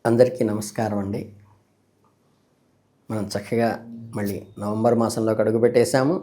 అందరికీ నమస్కారం అండి. మనం చక్కగా మళ్ళీ నవంబర్ మాసంలోకి అడుగుపెట్టేశాము.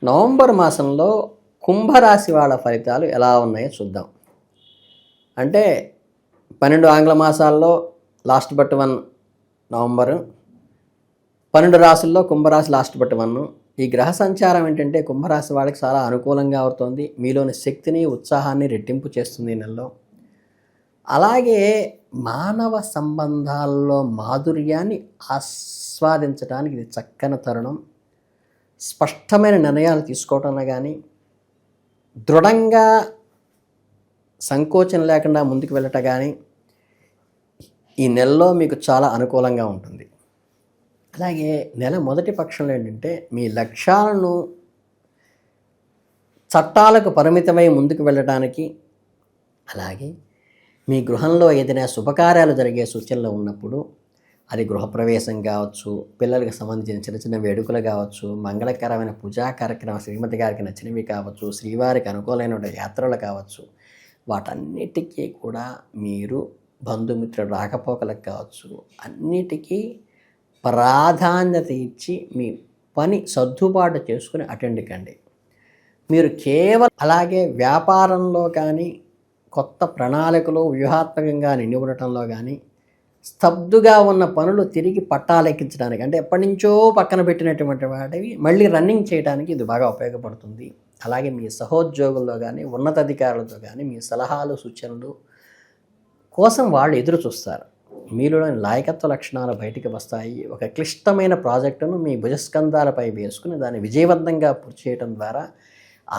నవంబర్ మాసంలో కుంభరాశి వాళ్ళ ఫలితాలు ఎలా ఉన్నాయో చూద్దాం. అంటే 12 ఆంగ్ల మాసాల్లో లాస్ట్ బట్ 1 నవంబరు, 12 రాశుల్లో కుంభరాశి లాస్ట్ బట్ 1. ఈ గ్రహ సంచారం ఏంటంటే కుంభరాశి వాళ్ళకి చాలా అనుకూలంగా అవుతుంది. మీలోని శక్తిని, ఉత్సాహాన్ని రెట్టింపు చేస్తుంది ఈ నెలలో. అలాగే మానవ సంబంధాల్లో మాధుర్యాన్ని ఆస్వాదించడానికి ఇది చక్కని తరుణం. స్పష్టమైన నిర్ణయాలు తీసుకోవటంలో కానీ, దృఢంగా సంకోచం లేకుండా ముందుకు వెళ్ళటం కానీ ఈ నెలలో మీకు చాలా అనుకూలంగా ఉంటుంది. అలాగే నెల మొదటి పక్షంలో ఏంటంటే మీ లక్ష్యాలను చట్టాలకు పరిమితమై ముందుకు వెళ్ళడానికి, అలాగే మీ గృహంలో ఏదైనా శుభకార్యాలు జరిగే సూచనలు ఉన్నప్పుడు, అది గృహప్రవేశం కావచ్చు, పిల్లలకు సంబంధించిన చిన్న చిన్న వేడుకలు కావచ్చు, మంగళకరమైన పూజా కార్యక్రమం శ్రీమతి గారికి నచ్చినవి కావచ్చు, శ్రీవారికి అనుకూలమైన యాత్రలు కావచ్చు, వాటన్నిటికీ కూడా మీరు బంధుమిత్రులు రాకపోకలకు కావచ్చు, అన్నిటికీ ప్రాధాన్యత ఇచ్చి మీ పని సర్దుబాటు చేసుకుని అటెండ్ కండి. మీరు కేవలం అలాగే వ్యాపారంలో కానీ, కొత్త ప్రణాళికలు వ్యూహాత్మకంగా నిండిపడటంలో కానీ, స్తబ్దుగా ఉన్న పనులు తిరిగి పట్టాలెక్కించడానికి, అంటే ఎప్పటి నుంచో పక్కన పెట్టినటువంటి వాటివి మళ్ళీ రన్నింగ్ చేయడానికి ఇది బాగా ఉపయోగపడుతుంది. అలాగే మీ సహోద్యోగుల్లో కానీ, ఉన్నతాధికారులతో కానీ మీ సలహాలు సూచనలు కోసం వాళ్ళు ఎదురు చూస్తారు. మీలోని నాయకత్వ లక్షణాలు బయటికి వస్తాయి. ఒక క్లిష్టమైన ప్రాజెక్టును మీ భుజస్కంధాలపై వేసుకుని దాన్ని విజయవంతంగా పూర్తి చేయడం ద్వారా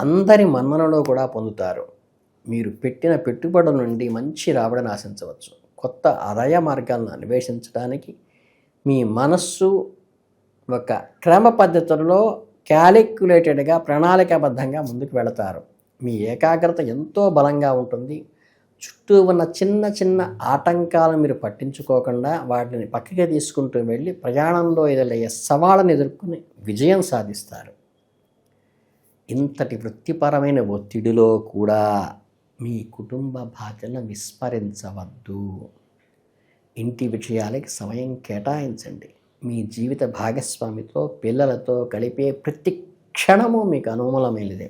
అందరి మన్ననలో కూడా పొందుతారు. మీరు పెట్టిన పెట్టుబడుల నుండి మంచి రాబడిని ఆశించవచ్చు. కొత్త ఆదాయ మార్గాలను అన్వేషించడానికి మీ మనస్సు ఒక క్రమ పద్ధతుల్లో క్యాలిక్యులేటెడ్గా ప్రణాళికాబద్ధంగా ముందుకు వెళతారు. మీ ఏకాగ్రత ఎంతో బలంగా ఉంటుంది. చుట్టూ ఉన్న చిన్న చిన్న ఆటంకాలను మీరు పట్టించుకోకుండా వాటిని పక్కకి తీసుకుంటూ వెళ్ళి ప్రయాణంలో ఎదురయ్యే సవాళ్ళను ఎదుర్కొని విజయం సాధిస్తారు. ఇంతటి వృత్తిపరమైన ఒత్తిడిలో కూడా మీ కుటుంబ బాధ్యతలను విస్మరించవద్దు. ఇంటి విషయాలకి సమయం కేటాయించండి. మీ జీవిత భాగస్వామితో, పిల్లలతో గడిపే ప్రతి క్షణము మీకు అనుకూలమైనదే.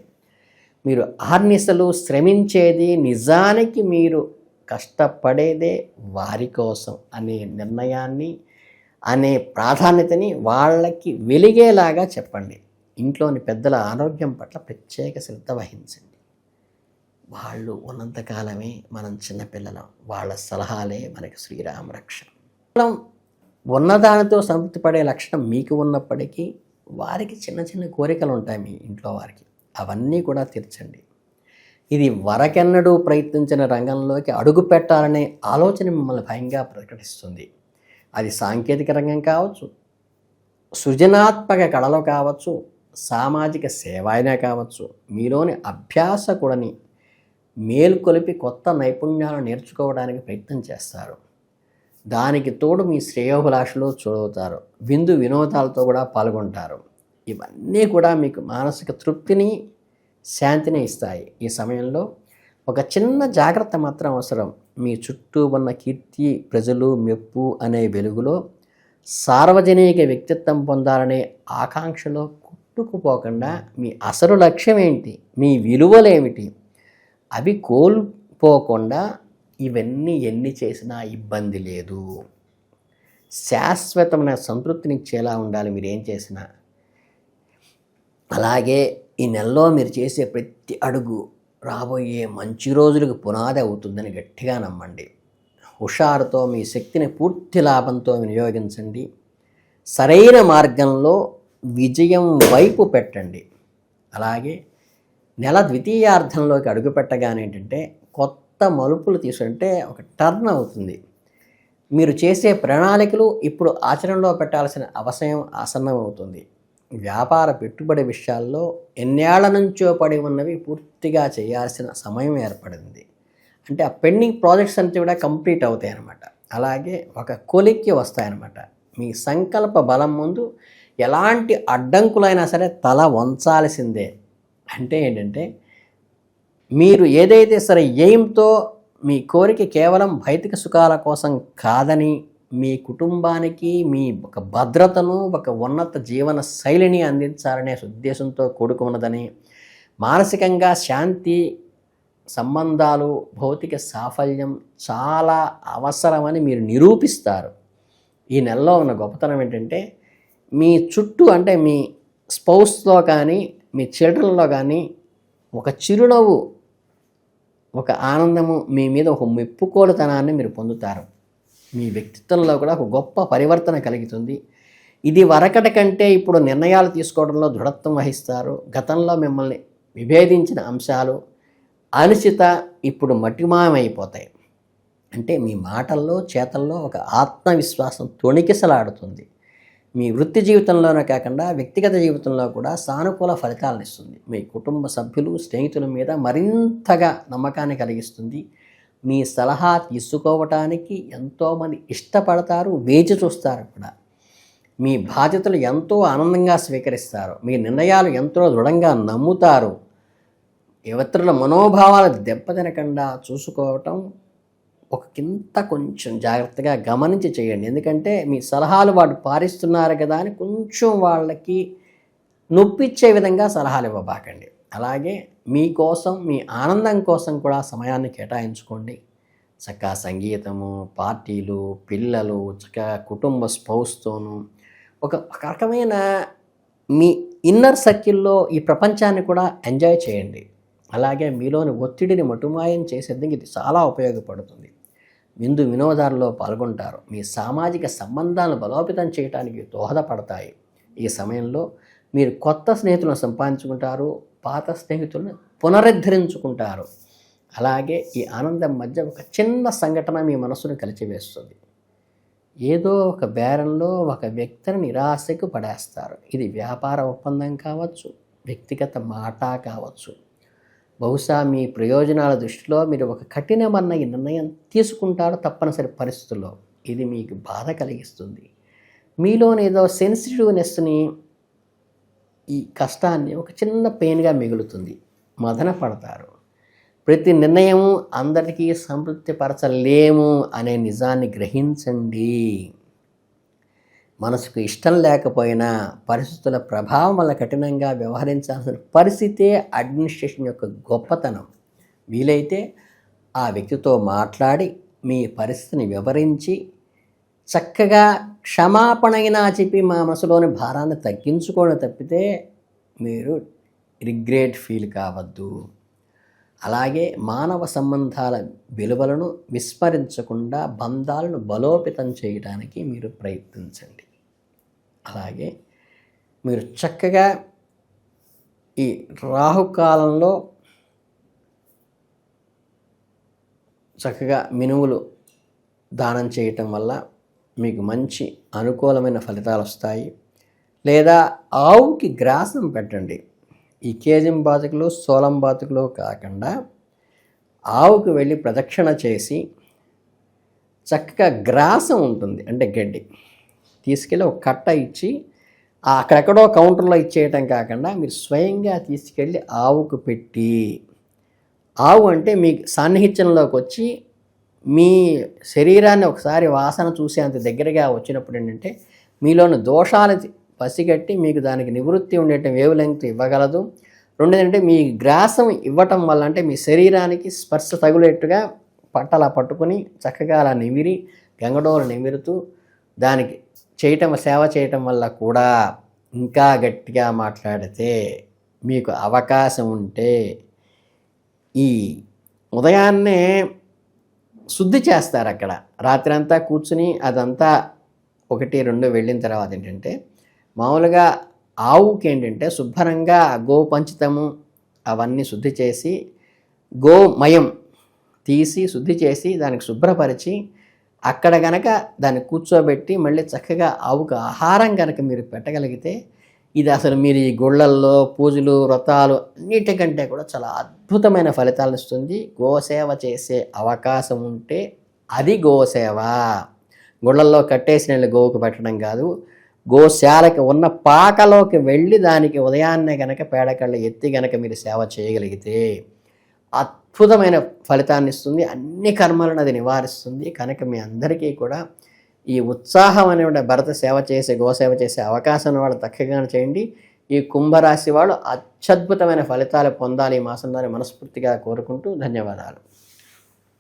మీరు ఆర్నిసలు శ్రమించేది నిజానికి మీరు కష్టపడేదే వారి కోసం అనే నిర్ణయాన్ని, అనే ప్రాధాన్యతని వాళ్ళకి వెలిగేలాగా చెప్పండి. ఇంట్లోని పెద్దల ఆరోగ్యం పట్ల ప్రత్యేక శ్రద్ధ వహించండి. వాళ్ళు ఉన్నంతకాలమే మనం చిన్నపిల్లలం. వాళ్ళ సలహాలే మనకి శ్రీరామ రక్ష. ఉన్నదానితో సంతృప్తి పడే లక్షణం మీకు ఉన్నప్పటికీ వారికి చిన్న చిన్న కోరికలు ఉంటాయి. మీ ఇంట్లో వారికి అవన్నీ కూడా తీర్చండి. ఇది వరకెన్నడూ ప్రయత్నించిన రంగంలోకి అడుగు పెట్టాలనే ఆలోచన మిమ్మల్ని భయంగా ప్రకటిస్తుంది. అది సాంకేతిక రంగం కావచ్చు, సృజనాత్మక కళలో కావచ్చు, సామాజిక సేవ అయినా కావచ్చు. మీలోని అభ్యాసకుడని మేల్కొలిపి కొత్త నైపుణ్యాలను నేర్చుకోవడానికి ప్రయత్నం చేస్తారు. దానికి తోడు మీ శ్రేయోభిలాషలో చూడవుతారు. విందు వినోదాలతో కూడా పాల్గొంటారు. ఇవన్నీ కూడా మీకు మానసిక తృప్తిని, శాంతిని ఇస్తాయి. ఈ సమయంలో ఒక చిన్న జాగ్రత్త మాత్రం అవసరం. మీ చుట్టూ ఉన్న కీర్తి, ప్రజలు మెప్పు అనే వెలుగులో సార్వజనిక వ్యక్తిత్వం పొందాలనే ఆకాంక్షలో కొట్టుకుపోకుండా మీ అసలు లక్ష్యం ఏంటి, మీ విలువలేమిటి, అవి కోల్పోకుండా ఇవన్నీ ఎన్ని చేసినా ఇబ్బంది లేదు. శాశ్వతమైన సంతృప్తినిచ్చేలా ఉండాలి మీరేం చేసినా. అలాగే ఈ నెలలో మీరు చేసే ప్రతి అడుగు రాబోయే మంచి రోజులకు పునాది అవుతుందని గట్టిగా నమ్మండి. హుషారుతో మీ శక్తిని పూర్తి లాభంతో వినియోగించండి. సరైన మార్గంలో విజయం వైపు పెట్టండి. అలాగే నెల ద్వితీయార్థంలోకి అడుగుపెట్టగానే ఏంటంటే కొత్త మలుపులు తీసుకుంటే ఒక టర్న్ అవుతుంది. మీరు చేసే ప్రణాళికలు ఇప్పుడు ఆచరణలో పెట్టాల్సిన అవసరం ఆసన్నం అవుతుంది. వ్యాపార పెట్టుబడి విషయాల్లో ఎన్నేళ్ల నుంచో పడి ఉన్నవి పూర్తిగా చేయాల్సిన సమయం ఏర్పడింది. అంటే ఆ పెండింగ్ ప్రాజెక్ట్స్ అంతా కూడా కంప్లీట్ అవుతాయి అన్నమాట. అలాగే ఒక కొలిక్కి వస్తాయన్నమాట. మీ సంకల్ప బలం ముందు ఎలాంటి అడ్డంకులైనా సరే తల వంచాల్సిందే. అంటే ఏంటంటే మీరు ఏదైతే సరే ఎయిమ్తో మీ కోరిక కేవలం భౌతిక సుఖాల కోసం కాదని, మీ కుటుంబానికి మీ ఒక భద్రతను, ఒక ఉన్నత జీవన శైలిని అందించాలనే ఉద్దేశంతో కూడుకున్నదని, మానసికంగా శాంతి, సంబంధాలు, భౌతిక సాఫల్యం చాలా అవసరమని మీరు నిరూపిస్తారు. ఈ నెలలో ఉన్న గొప్పతనం ఏంటంటే, మీ చుట్టూ అంటే మీ స్పౌస్లో కానీ, మీ చిల్డ్రన్లో కానీ ఒక చిరునవ్వు, ఒక ఆనందము, మీ మీద ఒక మెప్పుకోలుతనాన్ని మీరు పొందుతారు. మీ వ్యక్తిత్వంలో కూడా ఒక గొప్ప పరివర్తన కలుగుతుంది. ఇది వరకటి కంటే ఇప్పుడు నిర్ణయాలు తీసుకోవడంలో దృఢత్వం వహిస్తారు. గతంలో మిమ్మల్ని విభేదించిన అంశాలు, అనిశ్చిత ఇప్పుడు మట్టిమాయమైపోతాయి. అంటే మీ మాటల్లో, చేతల్లో ఒక ఆత్మవిశ్వాసం తొణికిసలాడుతుంది. మీ వృత్తి జీవితంలోనే కాకుండా వ్యక్తిగత జీవితంలో కూడా సానుకూల ఫలితాలను ఇస్తుంది. మీ కుటుంబ సభ్యులు, స్నేహితుల మీద మరింతగా నమ్మకాన్ని కలిగిస్తుంది. మీ సలహా తీసుకోవటానికి ఎంతోమంది ఇష్టపడతారు, వేచి చూస్తారు కూడా. మీ బాధ్యతలు ఎంతో ఆనందంగా స్వీకరిస్తారు. మీ నిర్ణయాలు ఎంతో దృఢంగా నమ్ముతారు. ఇతరుల మనోభావాలు దెబ్బతినకుండా చూసుకోవటం కొంచెం జాగ్రత్తగా గమనించి చేయండి. ఎందుకంటే మీ సలహాలు వాళ్ళు పాటిస్తున్నారు కదా అని కొంచెం వాళ్ళకి నొప్పిచ్చే విధంగా సలహాలు ఇవ్వబాకండి. అలాగే మీకోసం, మీ ఆనందం కోసం కూడా సమయాన్ని కేటాయించుకోండి. చక్కగా సంగీతము, పార్టీలు, పిల్లలు, చక్కగా కుటుంబ స్పౌస్తోనూ ఒక రకమైన మీ ఇన్నర్ సర్కిల్లో ఈ ప్రపంచాన్ని కూడా ఎంజాయ్ చేయండి. అలాగే మీలోని ఒత్తిడిని మటుమాయం చేసేందుకు ఇది చాలా ఉపయోగపడుతుంది. వినోదాల్లో పాల్గొంటారు. మీ సామాజిక సంబంధాలను బలోపేతం చేయడానికి దోహదపడతాయి. ఈ సమయంలో మీరు కొత్త స్నేహితులను సంపాదించుకుంటారు, పాత స్నేహితులను పునరుద్ధరించుకుంటారు. అలాగే ఈ ఆనందం మధ్య ఒక చిన్న సంఘటన మీ మనసును కలిచివేస్తుంది. ఏదో ఒక బేరంలో ఒక వ్యక్తిని నిరాశకు పడేస్తారు. ఇది వ్యాపార ఒప్పందం కావచ్చు, వ్యక్తిగత మాట కావచ్చు. బహుశా మీ ప్రయోజనాల దృష్టిలో మీరు ఒక కఠినమైన నిర్ణయం తీసుకుంటారు తప్పనిసరి పరిస్థితుల్లో. ఇది మీకు బాధ కలిగిస్తుంది. మీలోని ఏదో సెన్సిటివ్నెస్ని, ఈ కష్టాన్ని ఒక చిన్న పెయిన్గా మిగులుతుంది. మదన పడతారు. ప్రతి నిర్ణయం అందరికీ సంతృప్తిపరచలేము అనే నిజాన్ని గ్రహించండి. మనసుకు ఇష్టం లేకపోయినా పరిస్థితుల ప్రభావం వల్ల కఠినంగా వ్యవహరించాల్సిన పరిస్థితే అడ్మినిస్ట్రేషన్ యొక్క గొప్పతనం. వీలైతే ఆ వ్యక్తితో మాట్లాడి మీ పరిస్థితిని వివరించి చక్కగా క్షమాపణ అయినా చెప్పి మా మనసులోని భారాన్ని తగ్గించుకోవడం తప్పితే మీరు రిగ్రెట్ ఫీల్ కావద్దు. అలాగే మానవ సంబంధాల విలువలను విస్మరించకుండా బంధాలను బలోపేతం చేయడానికి మీరు ప్రయత్నించండి. అలాగే మీరు చక్కగా ఈ రాహుకాలంలో చక్కగా మినుములు దానం చేయటం వల్ల మీకు మంచి అనుకూలమైన ఫలితాలు వస్తాయి. లేదా ఆవుకి గ్రాసం పెట్టండి. ఈ కేజం బాతుకులు, సోలం బాతుకులు కాకుండా ఆవుకు వెళ్ళి ప్రదక్షిణ చేసి చక్కగా గ్రాసం ఉంటుంది, అంటే గడ్డి తీసుకెళ్ళి ఒక కట్ట ఇచ్చి అక్కడెక్కడో కౌంటర్లో ఇచ్చేయటం కాకుండా మీరు స్వయంగా తీసుకెళ్ళి ఆవుకు పెట్టి, ఆవు అంటే మీ సాన్నిహిత్యంలోకి వచ్చి మీ శరీరాన్ని ఒకసారి వాసన చూసేంత దగ్గరగా వచ్చినప్పుడు ఏంటంటే మీలోని దోషాలు పసిగట్టి మీకు దానికి నివృత్తి ఉండేట వేవ్ లెంగ్త్ ఇవ్వగలదు. రెండోది మీ గ్రాసం ఇవ్వటం వల్ల అంటే మీ శరీరానికి స్పర్శ తగులేట్టుగా పట్టలా పట్టుకుని చక్కగా అలా నిమిరి గంగడోలు నిమిరుతూ దానికి సేవ చేయటం వల్ల కూడా ఇంకా గట్టిగా మాట్లాడితే మీకు అవకాశం ఉంటే ఈ ఉదయాన్నే శుద్ధి చేస్తారు. అక్కడ రాత్రి అంతా కూర్చుని అదంతా 1-2 వెళ్ళిన తర్వాత ఏంటంటే మామూలుగా ఆవుకి ఏంటంటే శుభ్రంగా గోపంచితము అవన్నీ శుద్ధి చేసి గోమయం తీసి శుద్ధి చేసి దానికి శుభ్రపరిచి అక్కడ గనక దాన్ని కూర్చోబెట్టి మళ్ళీ చక్కగా ఆవుకు ఆహారం కనుక మీరు పెట్టగలిగితే ఇది అసలు మీరు ఈ గుళ్ళల్లో పూజలు, వ్రతాలు అన్నిటికంటే కూడా చాలా అద్భుతమైన ఫలితాలను ఇస్తుంది. గోసేవ చేసే అవకాశం ఉంటే అది గోసేవ. గుళ్ళల్లో కట్టేసిన గోవుకు పెట్టడం కాదు, గోశాలకి ఉన్న పాకలోకి వెళ్ళి దానికి ఉదయాన్నే గనక పేడకళ్ళు ఎత్తి గనక మీరు సేవ చేయగలిగితే అద్భుతమైన ఫలితాన్ని ఇస్తుంది. అన్ని కర్మలను అది నివారిస్తుంది. కనుక మీ అందరికీ కూడా ఈ ఉత్సాహం అనే భరత సేవ చేసే గోసేవ చేసే అవకాశం వాళ్ళు చక్కగా చేయండి. ఈ కుంభరాశి వాళ్ళు అత్యద్భుతమైన ఫలితాలు పొందాలి ఈ మాసంలో మనస్ఫూర్తిగా కోరుకుంటూ ధన్యవాదాలు.